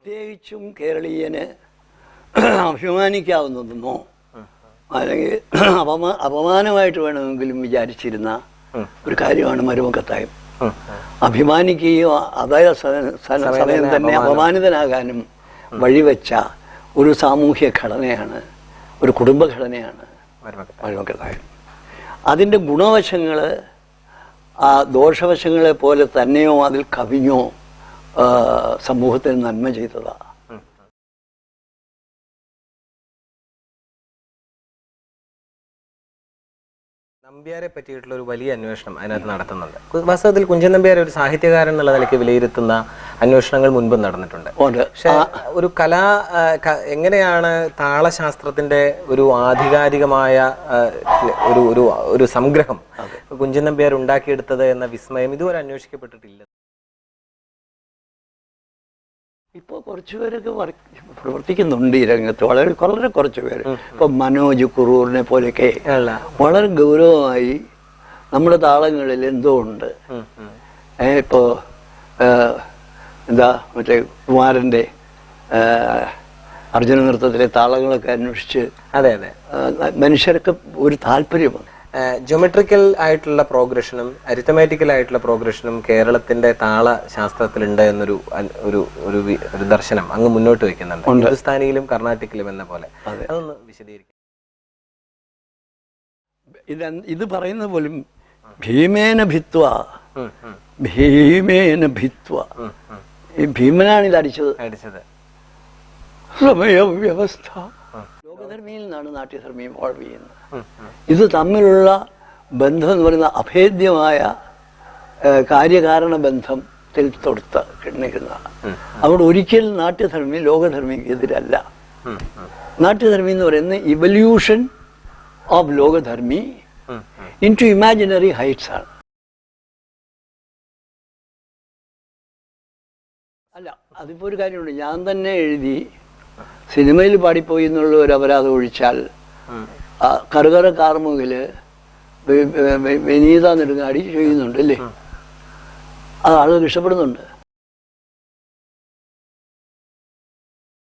പ്രത്യേകിച്ചും കേരളീയന് അഭിമാനിക്കാവുന്നതെന്നോ അല്ലെങ്കിൽ അപമാനമായിട്ട് വേണമെങ്കിലും വിചാരിച്ചിരുന്ന ഒരു കാര്യമാണ് മരുമക്കത്തായം. അഭിമാനിക്കുകയും അതേ സമയം തന്നെ അപമാനിതനാകാനും വഴിവെച്ച ഒരു സാമൂഹ്യ ഘടനയാണ്, ഒരു കുടുംബഘടനയാണ് മരുമക്കത്തായം. അതിൻ്റെ ഗുണവശങ്ങൾ ആ ദോഷവശങ്ങളെ പോലെ തന്നെയോ അതിൽ കവിഞ്ഞോ സമൂഹത്തിന് നന്മ ചെയ്തതാണ്. നമ്പ്യാരെ പറ്റിയിട്ടുള്ള ഒരു വലിയ അന്വേഷണം അതിനകത്ത് നടത്തുന്നുണ്ട്. വാസ്തവത്തിൽ കുഞ്ചൻ നമ്പ്യാരെ ഒരു സാഹിത്യകാരൻ എന്നുള്ള നിലയ്ക്ക് വിലയിരുത്തുന്ന അന്വേഷണങ്ങൾ മുൻപും നടന്നിട്ടുണ്ട്. പക്ഷെ ഒരു എങ്ങനെയാണ് താളശാസ്ത്രത്തിന്റെ ഒരു ആധികാരികമായ ഒരു സംഗ്രഹം കുഞ്ചൻ നമ്പ്യാർ ഉണ്ടാക്കിയെടുത്തത് എന്ന വിസ്മയം ഇതുവരെ അന്വേഷിക്കപ്പെട്ടിട്ടില്ല. ഇപ്പോൾ കുറച്ചുപേരൊക്കെ പ്രവർത്തിക്കുന്നുണ്ട് ഈ രംഗത്ത്, വളരെ കുറച്ച് പേര്. ഇപ്പം മനോജ് കുറൂറിനെ പോലെയൊക്കെ വളരെ ഗൗരവമായി നമ്മുടെ താളങ്ങളിൽ എന്തോ ഉണ്ട്. ഇപ്പോൾ മറ്റേ കുമാരൻ്റെ അർജുന നൃത്തത്തിലെ താളങ്ങളൊക്കെ അന്വേഷിച്ച് മനുഷ്യർക്ക് ഒരു താല്പര്യമാണ്. ജിയോമെട്രിക്കൽ ആയിട്ടുള്ള പ്രോഗ്രഷനും അരിത്തമാറ്റിക്കൽ ആയിട്ടുള്ള പ്രോഗ്രഷനും കേരളത്തിന്റെ താളശാസ്ത്രത്തിലുണ്ട് എന്നൊരു ഒരു ദർശനം അങ്ങ് മുന്നോട്ട് വെക്കുന്നുണ്ട്, ഹിന്ദുസ്ഥാനിയിലും കർണാട്ടിക്കിലും എന്ന പോലെ. അതൊന്ന് വിശദീകരിക്കും. ഇത് പറയുന്ന പോലും ഭീമേന ഭിത്വ ഈ ഭീമനാണ് ഇത് അടിച്ചത്. സമയവ്യവസ്ഥ ലോകധർമ്മിയിൽ നിന്നാണ് നാട്യധർമ്മി ഇവോൾവ് ചെയ്യുന്നത്. ഇത് തമ്മിലുള്ള ബന്ധം എന്ന് പറയുന്ന അഭേദ്യമായ കാര്യകാരണ ബന്ധത്തിൽ തൊടുത്ത് കിടന്നിരുന്നതാണ്. അതുകൊണ്ട് ഒരിക്കലും നാട്യധർമ്മി ലോകധർമ്മിക്ക് എതിരല്ല. നാട്യധർമ്മി എന്ന് പറയുന്ന ഇവല്യൂഷൻ ഓഫ് ലോകധർമ്മി ഇൻ ടു ഇമാജിനറി ഹൈറ്റ്സ് ആണ്. അല്ല, അതിപ്പോ ഒരു കാര്യമുണ്ട്. ഞാൻ തന്നെ എഴുതി സിനിമയിൽ പാടിപ്പോയി എന്നുള്ള ഒരു അപരാധം ഒഴിച്ചാൽ കറുകറ കാർമുകില് വിനീത നെടുങ്ങാടി ചെയ്യുന്നുണ്ട് അല്ലേ, അത് ആളുകൾ ഇഷ്ടപ്പെടുന്നുണ്ട്.